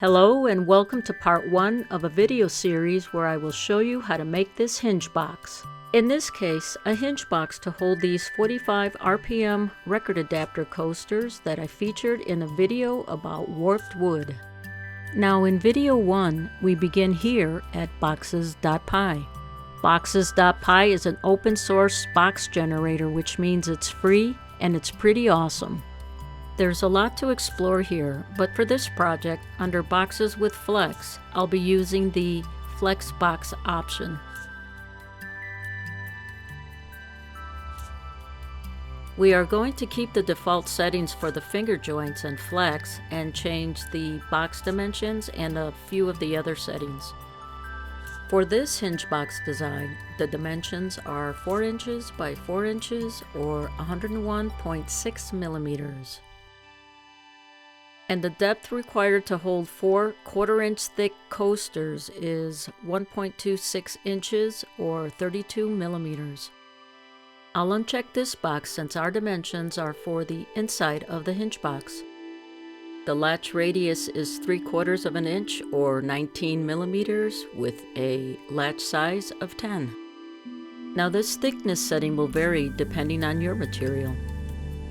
Hello and welcome to part 1 of a video series where I will show you how to make this hinge box. In this case, a hinge box to hold these 45 RPM record adapter coasters that I featured in a video about warped wood. Now in video 1, we begin here at Boxes.py. Boxes.py is an open source box generator, which means it's free and it's pretty awesome. There's a lot to explore here, but for this project, under Boxes with Flex, I'll be using the Flex Box option. We are going to keep the default settings for the finger joints and flex and change the box dimensions and a few of the other settings. For this hinge box design, the dimensions are 4 inches by 4 inches or 101.6 millimeters. And the depth required to hold 4 1/4-inch thick coasters is 1.26 inches or 32 millimeters. I'll uncheck this box since our dimensions are for the inside of the hinge box. The latch radius is 3/4 of an inch or 19 millimeters with a latch size of 10. Now this thickness setting will vary depending on your material.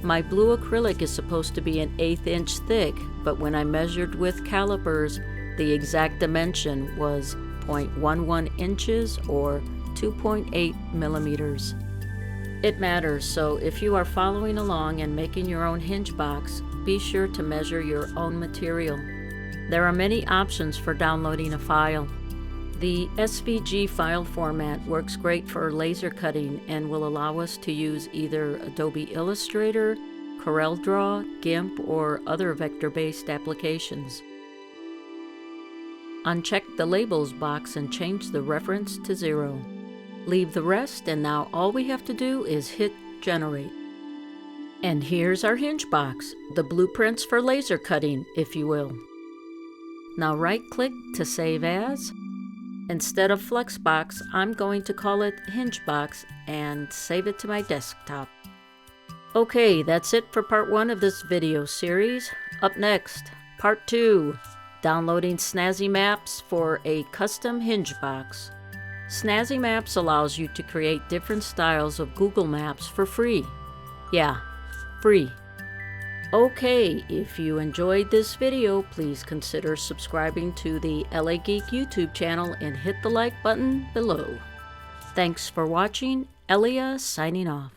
My blue acrylic is supposed to be an 1/8 inch thick, but when I measured with calipers, the exact dimension was 0.11 inches or 2.8 millimeters. It matters, so if you are following along and making your own hinge box, be sure to measure your own material. There are many options for downloading a file. The SVG file format works great for laser cutting and will allow us to use either Adobe Illustrator, CorelDRAW, GIMP, or other vector-based applications. Uncheck the Labels box and change the reference to 0. Leave the rest, and now all we have to do is hit Generate. And here's our hinge box, the blueprints for laser cutting, if you will. Now right-click to save as. Instead of Flexbox, I'm going to call it Hinge Box and save it to my desktop. Okay, that's it for part 1 of this video series. Up next, part 2, downloading Snazzy Maps for a custom hinge box. Snazzy Maps allows you to create different styles of Google Maps for free. Yeah, free. Okay, if you enjoyed this video, please consider subscribing to the LA Geek YouTube channel and hit the like button below. Thanks for watching. Elia signing off.